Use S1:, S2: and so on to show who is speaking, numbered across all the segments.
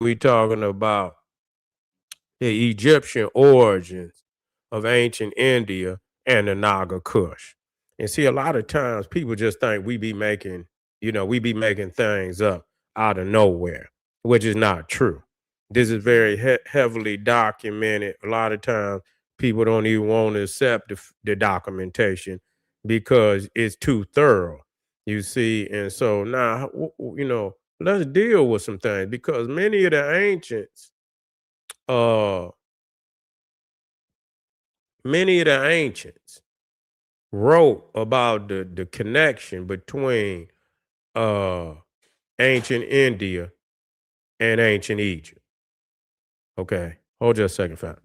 S1: we talking about the Egyptian origins of ancient India and the Naga Kush. And see, a lot of times people just think we be making things up out of nowhere, which is not true. This is very heavily documented. A lot of times people don't even want to accept the documentation because it's too thorough, you see. And so now, let's deal with some things because many of the ancients, uh, many of the ancients wrote about the connection between uh ancient India and ancient Egypt. Okay. Hold just a second, fam.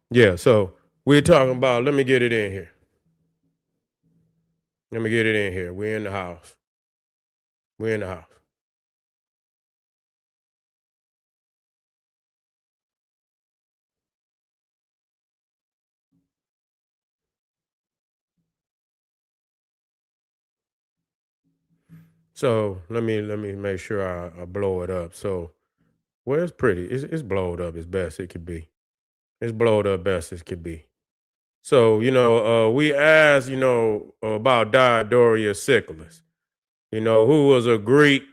S1: Yeah, so we're talking about let me get it in here. Let me get it in here. We're in the house. We're in the house. So let me make sure I blow it up. So well, it's pretty. It's blowed up as best it could be. It's blowed up best as could be. So, we asked, about Diodorus Siculus, who was a Greek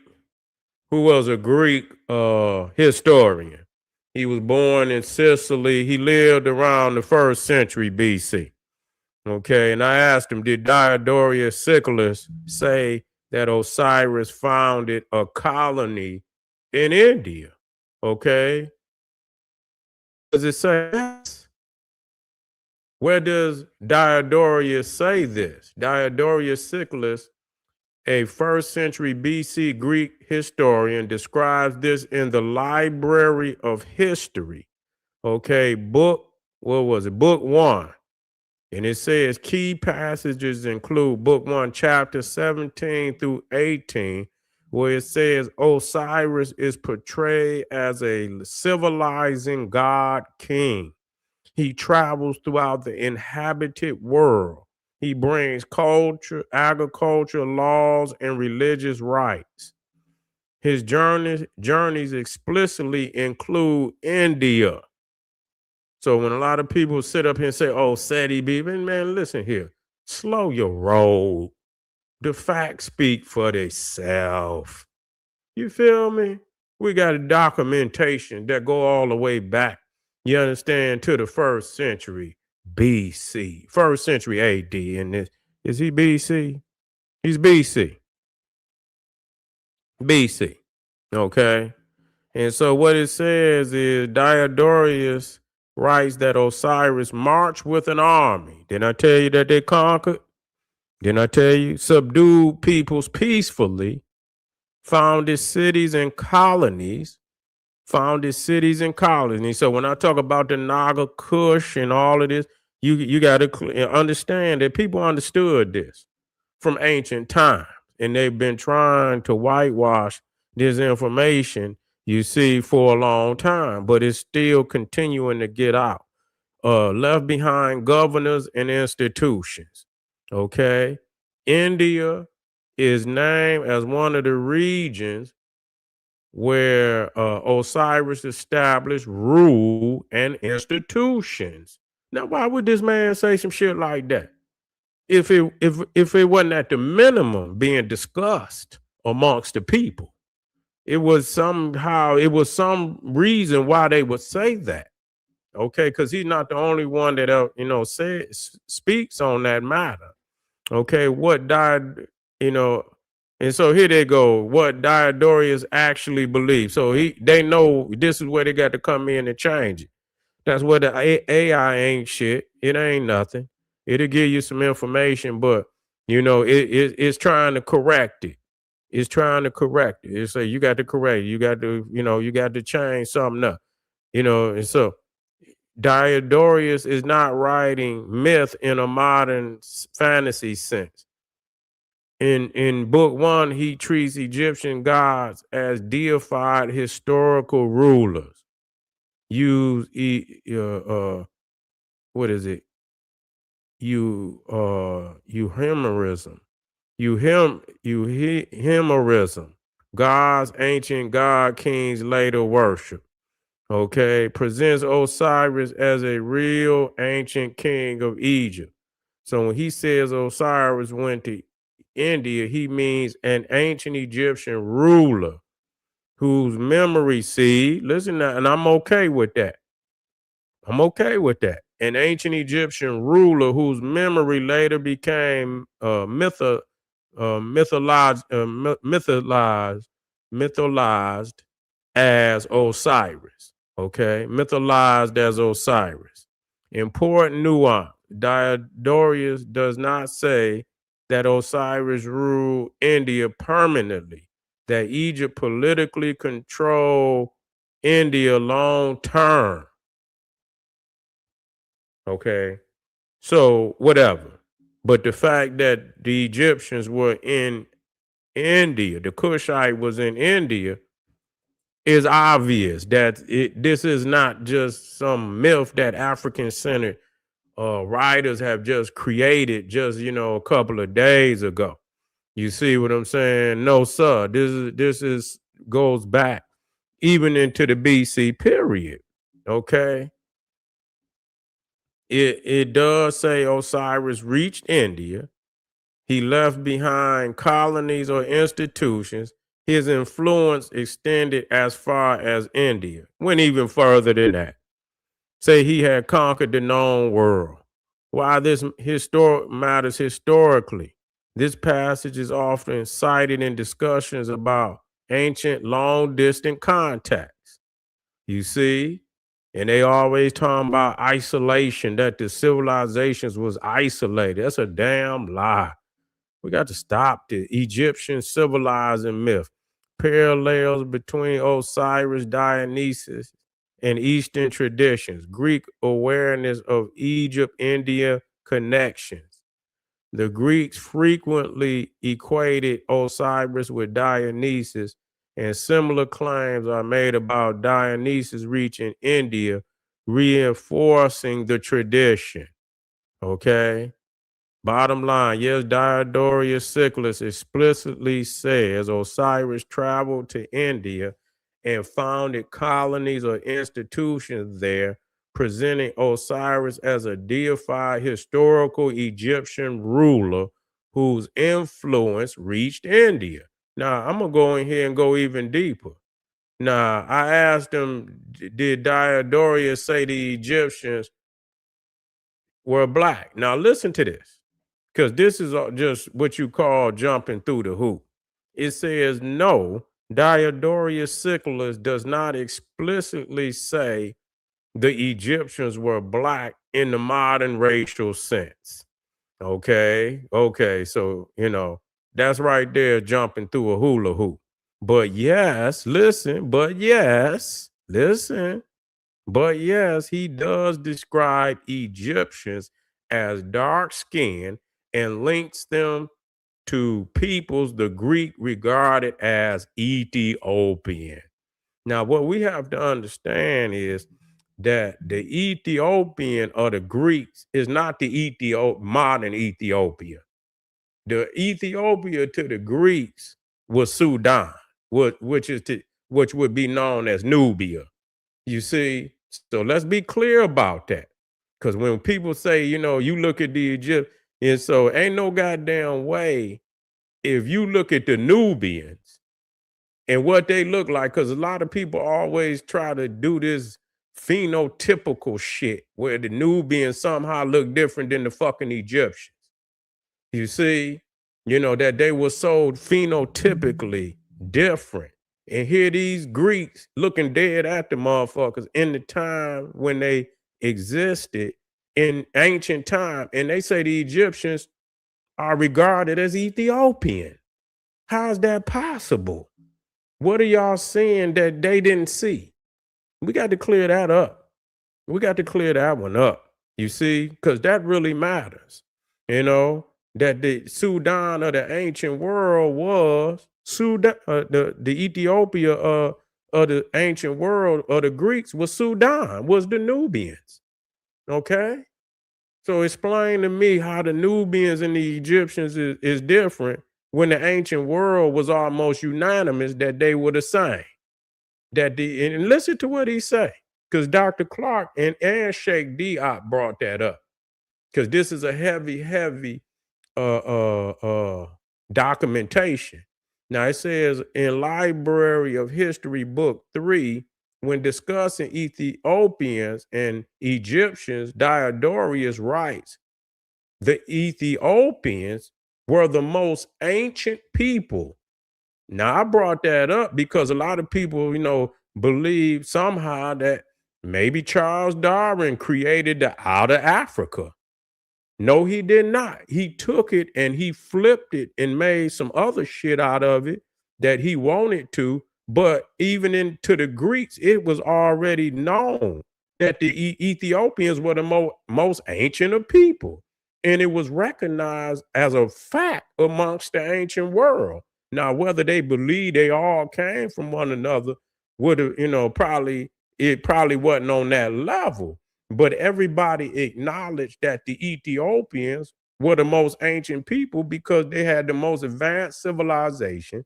S1: historian. He was born in Sicily. He lived around the first century BC. Okay, and I asked him, did Diodorus Siculus say that Osiris founded a colony in India? Okay, does it say yes? Where does Diodorus say this? Diodorus Siculus, a first century BC Greek historian, describes this in the Library of History. Okay, what was it? Book one. And it says key passages include book one, chapter 17 through 18, where it says Osiris is portrayed as a civilizing god king. He travels throughout the inhabited world. He brings culture, agriculture, laws, and religious rites. His journeys explicitly include India. So when a lot of people sit up here and say, "Oh, Seti B," man, listen here, slow your roll. The facts speak for themselves. You feel me? We got a documentation that go all the way back, you understand, to the first century BC, first century AD. And this is he BC? He's BC. BC. Okay. And so what it says is Diodorus writes that Osiris marched with an army. Didn't I tell you that they conquered? Didn't I tell you? Subdued peoples peacefully, founded cities and colonies, founded cities and colonies. So when I talk about the Naga Kush and all of this, you got to understand that people understood this from ancient times, and they've been trying to whitewash this information, you see, for a long time, but it's still continuing to get out. Left behind governors and institutions. Okay, India is named as one of the regions where Osiris established rule and institutions. Now, why would this man say some shit like that? If it wasn't at the minimum being discussed amongst the people, it was some reason why they would say that. Okay, because he's not the only one that speaks on that matter. Okay, what died, you know, and so here they go. What Diodorus actually believes. So they know this is where they got to come in and change it. That's what the AI ain't shit. It ain't nothing. It'll give you some information, but it's trying to correct it. It's trying to correct it. It's like you got to correct it. You got to, you got to change something up. And so Diodorus is not writing myth in a modern fantasy sense. In book one, he treats Egyptian gods as deified historical rulers. Use what is it? Euhemerism. Euhemerism. Gods, ancient god kings later worship. Okay, presents Osiris as a real ancient king of Egypt. So when he says Osiris went to India, he means an ancient Egyptian ruler whose memory, see, listen now, and I'm okay with that. I'm okay with that. An ancient Egyptian ruler whose memory later became mythologized as Osiris. Okay, mythologized as Osiris. Important nuance. Diodorus does not say that Osiris ruled India permanently, that Egypt politically controlled India long term. Okay, so whatever. But the fact that the Egyptians were in India, the Kushite was in India, is obvious that this is not just some myth that African-centered writers have just created just a couple of days ago. You see what I'm saying? No, sir. This is goes back even into the BC period. Okay. It does say Osiris reached India. He left behind colonies or institutions. His influence extended as far as India, went even further than that. Say he had conquered the known world. Why this matters historically. This passage is often cited in discussions about ancient long distant contacts. You see? And they always talking about isolation, that the civilizations was isolated. That's a damn lie. We got to stop the Egyptian civilizing myth. Parallels between Osiris, Dionysus, and Eastern traditions. Greek awareness of Egypt, India connections. The Greeks frequently equated Osiris with Dionysus, and similar claims are made about Dionysus reaching India, reinforcing the tradition. Okay. Bottom line, yes, DIODORUS SICULUS explicitly says Osiris traveled to India and founded colonies or institutions there, presenting Osiris as a deified historical Egyptian ruler whose influence reached India. Now, I'm going to go in here and go even deeper. Now, I asked him, did Diodorus say the Egyptians were black? Now, listen to this, because this is just what you call jumping through the hoop. It says, no, Diodorus Siculus does not explicitly say the Egyptians were black in the modern racial sense. Okay. So, that's right there jumping through a hula hoop. But yes, listen, he does describe Egyptians as dark skinned and links them to peoples the Greek regarded as Ethiopian. Now, what we have to understand is that the Ethiopian or the Greeks is not the modern Ethiopia. The Ethiopia to the Greeks was Sudan, which would be known as Nubia. You see, so let's be clear about that. Because when people say, you look at the Egypt, and so ain't no goddamn way if you look at the Nubians and what they look like, because a lot of people always try to do this phenotypical shit where the Nubians somehow look different than the fucking Egyptians. You see, that they were so phenotypically different. And here these Greeks looking dead at the motherfuckers in the time when they existed in ancient time. And they say the Egyptians are regarded as Ethiopian. How is that possible? What are y'all seeing that they didn't see? We got to clear that up. We got to clear that one up. You see, because that really matters. You know that the Sudan of the ancient world was Sudan. The Ethiopia of the ancient world of the Greeks was Sudan. Was the Nubians? Okay. So explain to me how the Nubians and the Egyptians is different when the ancient world was almost unanimous that they were the same. That the and listen to what he say, because Dr. Clark and Sheikh Diop brought that up. Because this is a heavy uh uh uh documentation. Now it says in Library of History, Book 3, when discussing Ethiopians and Egyptians, Diodorus writes, the Ethiopians were the most ancient people. Now, I brought that up because a lot of people, believe somehow that maybe Charles Darwin created the outer Africa. No, he did not. He took it and he flipped it and made some other shit out of it that he wanted to. But even into the Greeks, it was already known that the Ethiopians were the most ancient of people. And it was recognized as a fact amongst the ancient world. Now, whether they believe they all came from one another would have, it probably wasn't on that level, but everybody acknowledged that the Ethiopians were the most ancient people because they had the most advanced civilization,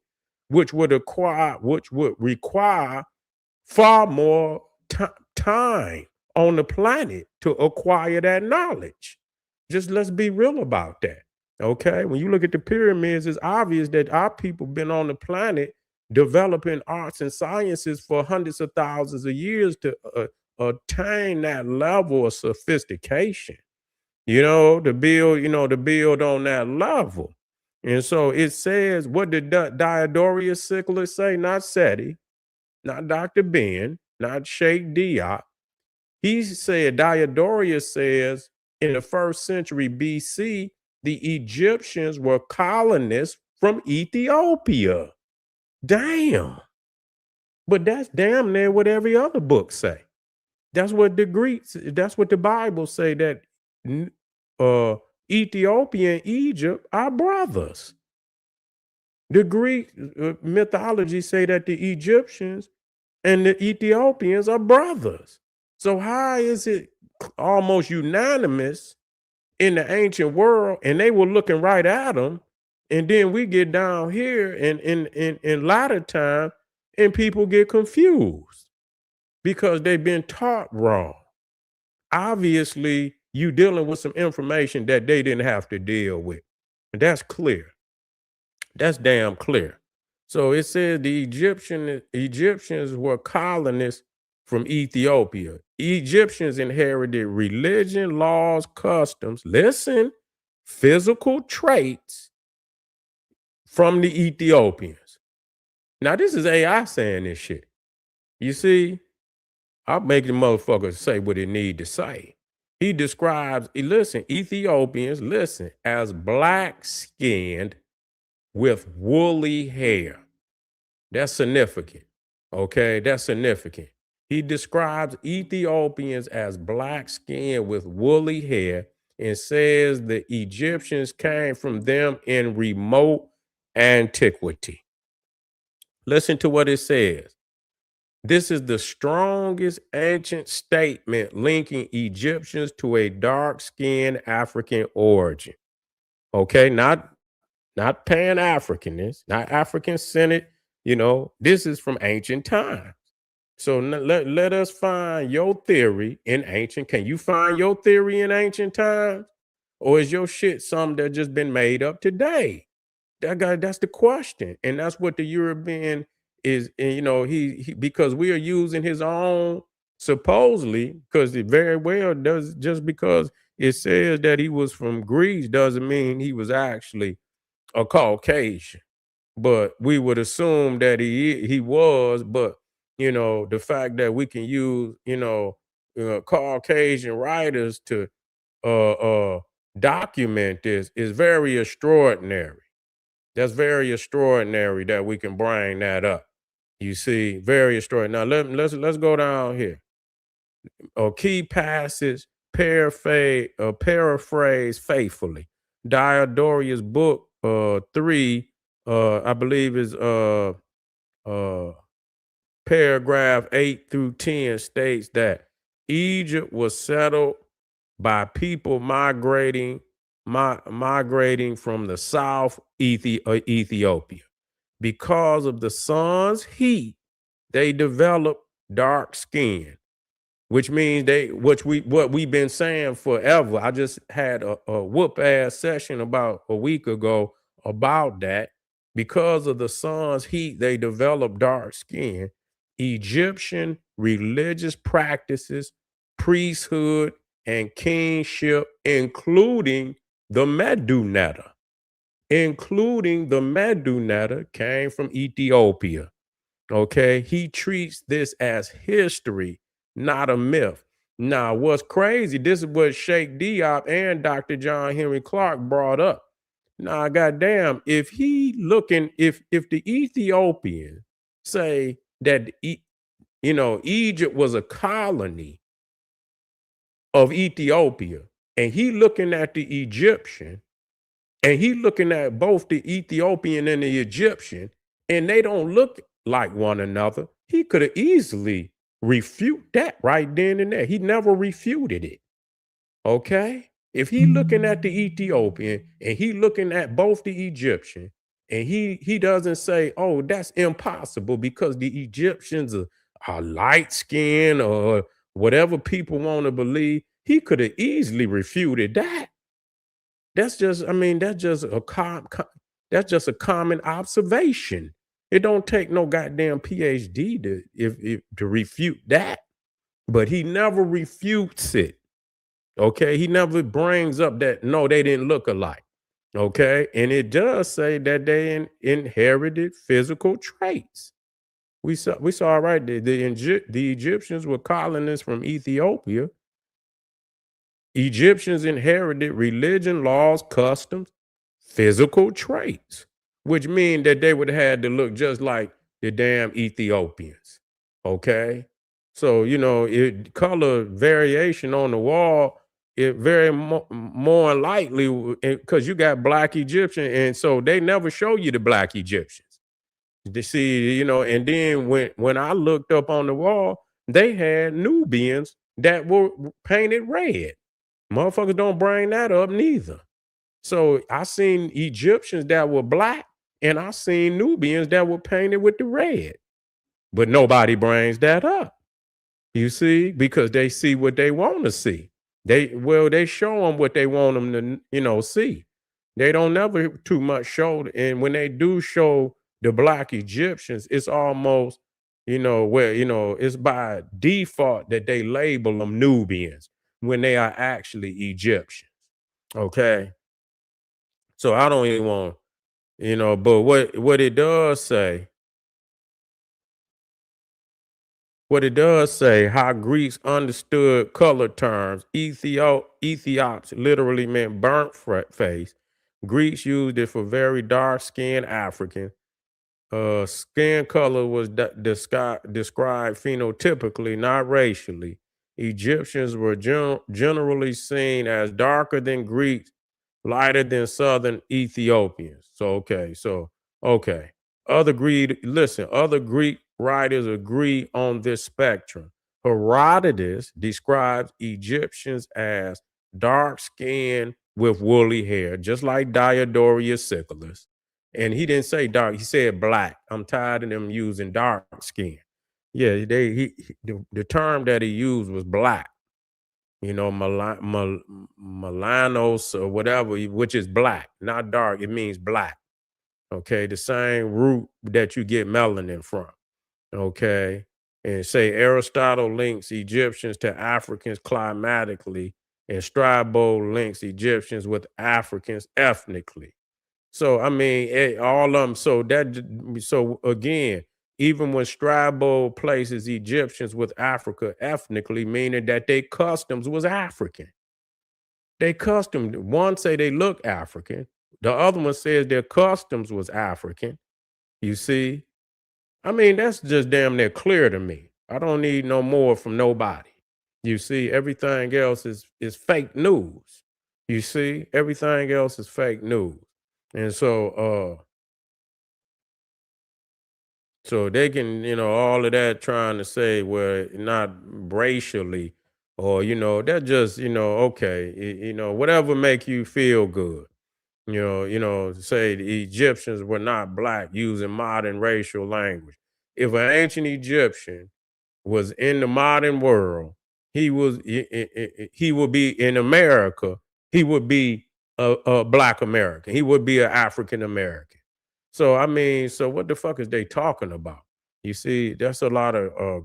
S1: which would require far more time on the planet to acquire that knowledge. Just let's be real about that. Okay. When you look at the pyramids, it's obvious that our people been on the planet developing arts and sciences for hundreds of thousands of years to attain that level of sophistication, to build on that level. And so it says, what did Diodorus Siculus say? Not SETI, not Dr. Ben, not Sheikh Diop. He said, Diodorus says, in the first century BC, the Egyptians were colonists from Ethiopia. Damn. But that's damn near what every other book say. That's what that's what the Bible say, that Ethiopia and Egypt are brothers. The Greek mythology say that the Egyptians and the Ethiopians are brothers. So how is it almost unanimous in the ancient world, and they were looking right at them, and then we get down here in latter time, and people get confused because they've been taught wrong. Obviously, you dealing with some information that they didn't have to deal with. And that's clear. That's damn clear. So it says the Egyptians were colonists from Ethiopia. Egyptians inherited religion, laws, customs, listen, physical traits from the Ethiopians. Now, this is AI saying this shit. You see, I'll make the motherfucker say what it need to say. He describes, Ethiopians, as black-skinned with woolly hair. That's significant. Okay, that's significant. He describes Ethiopians as black-skinned with woolly hair and says the Egyptians came from them in remote antiquity. Listen to what it says. This is the strongest ancient statement linking Egyptians to a dark-skinned African origin. Okay, not Pan-Africanist, not African-centered. This is from ancient times. So let us find your theory in ancient. Can you find your theory in ancient times? Or is your shit something that just been made up today? That's the question. And that's what the European is, and, he because we are using his own, supposedly, because it very well does, just because it says that he was from Greece doesn't mean he was actually a Caucasian. But we would assume that he was, but the fact that we can use, Caucasian writers to document this is very extraordinary. That's very extraordinary that we can bring that up. You see, very extraordinary. Now let's go down here. or key passage paraphrase faithfully. Diodorus book 3, I believe is uh paragraph 8 through 10 states that Egypt was settled by people migrating from the south Ethiopia. Because of the sun's heat, they developed dark skin, which means what we've been saying forever. I just had a whoop ass session about a week ago about that. Because of the sun's heat, they develop dark skin. Egyptian religious practices, priesthood, and kingship, including the Medunetta, came from Ethiopia. Okay, he treats this as history, not a myth. Now, what's crazy, this is what Sheikh Diop and Dr. John Henry Clark brought up. Now, goddamn, if the Ethiopians say that Egypt was a colony of Ethiopia, and he looking at the Egyptian, and he looking at both the Ethiopian and the Egyptian, and they don't look like one another, he could have easily refute that right then and there. He never refuted it. Okay? If he looking at the Ethiopian and he looking at both the Egyptian, and he doesn't say, oh, that's impossible because the Egyptians are light skinned or whatever people want to believe, he could have easily refuted that. That's just, I mean, that's just a common observation. It don't take no goddamn PhD to refute that. But he never refutes it. Okay, he never brings up that no, they didn't look alike. Okay, and it does say that they inherited physical traits. We saw right there. The Egyptians were colonists from Ethiopia. Egyptians inherited religion, laws, customs, physical traits, which mean that they would have had to look just like the damn Ethiopians. Okay. So, color variation on the wall, it very more likely because you got black Egyptian. And so they never show you the black Egyptians. To see, and then when I looked up on the wall, they had Nubians that were painted red. Motherfuckers don't bring that up neither. So I seen Egyptians that were black, and I seen Nubians that were painted with the red. But nobody brings that up. You see, because they see what they want to see. They show them what they want them to, see. They don't never too much show. And when they do show the black Egyptians, it's almost, it's by default that they label them Nubians when they are actually Egyptians. Okay. So I don't even want, but what it does say, how Greeks understood color terms. Ethiops literally meant burnt face. Greeks used it for very dark skinned Africans. Skin color was described phenotypically, not racially. Egyptians were generally seen as darker than Greeks, lighter than Southern Ethiopians. Okay. Other Greek writers agree on this spectrum. Herodotus describes Egyptians as dark skinned with woolly hair, just like Diodorus Siculus. And he didn't say dark, he said black. I'm tired of them using dark skin. Yeah, the term that he used was black. Melanos or whatever, which is black, not dark. It means black. Okay, the same root that you get melanin from. Okay, and say Aristotle links Egyptians to Africans climatically, and Strabo links Egyptians with Africans ethnically. So I mean, all of them. So again, even when Strabo places Egyptians with Africa ethnically, meaning that their customs was African. They custom. One say they look African. The other one says their customs was African. You see, I mean, that's just damn near clear to me. I don't need no more from nobody. You see, everything else is fake news. You see, everything else is fake news. And so they can, all of that trying to say, well, not racially, or, that just, okay, whatever make you feel good. Say the Egyptians were not black using modern racial language. If an ancient Egyptian was in the modern world, he would be in America. He would be a black American. He would be an African American. So I mean, so what the fuck is they talking about? You see, that's a lot of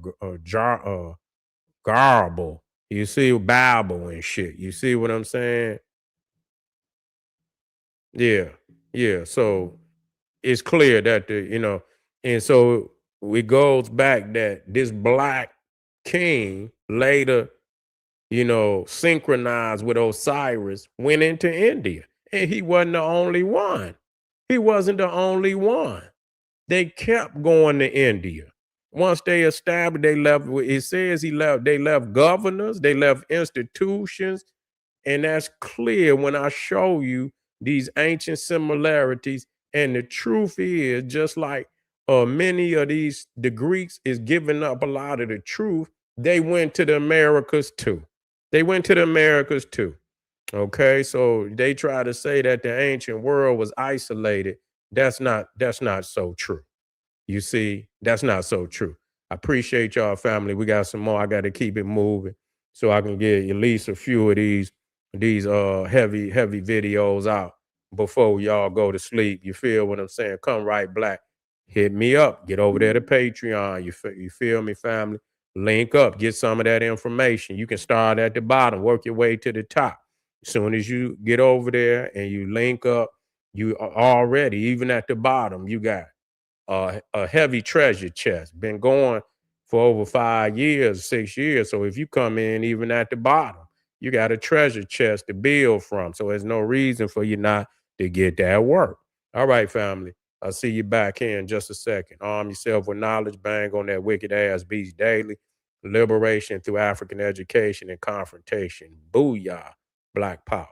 S1: garble. You see, babble and shit. You see what I'm saying? Yeah, yeah. So it's clear that and so it goes back that this black king later, synchronized with Osiris, went into India. And he wasn't the only one. He wasn't the only one. They kept going to India. Once they established, they left. It says he left. They left governors. They left institutions, and that's clear when I show you these ancient similarities. And the truth is, just like many of the Greeks is giving up a lot of the truth, they went to the Americas too. They went to the Americas too. Okay, so they try to say that the ancient world was isolated. That's not so true. You see, that's not so true. I appreciate y'all, family. We got some more. I got to keep it moving so I can get at least a few of these heavy videos out before y'all go to sleep. You feel what I'm saying? Come right black. Hit me up. Get over there to Patreon. You feel me, family? Link up. Get some of that information. You can start at the bottom, work your way to the top. As soon as you get over there and you link up, you are already, even at the bottom, you got a heavy treasure chest. Been going for over 5 years, 6 years. So if you come in even at the bottom, you got a treasure chest to build from. So there's no reason for you not to get that work. All right, family. I'll see you back here in just a second. Arm yourself with knowledge. Bang on that wicked ass beast daily. Liberation through African education and confrontation. Booyah. Black power.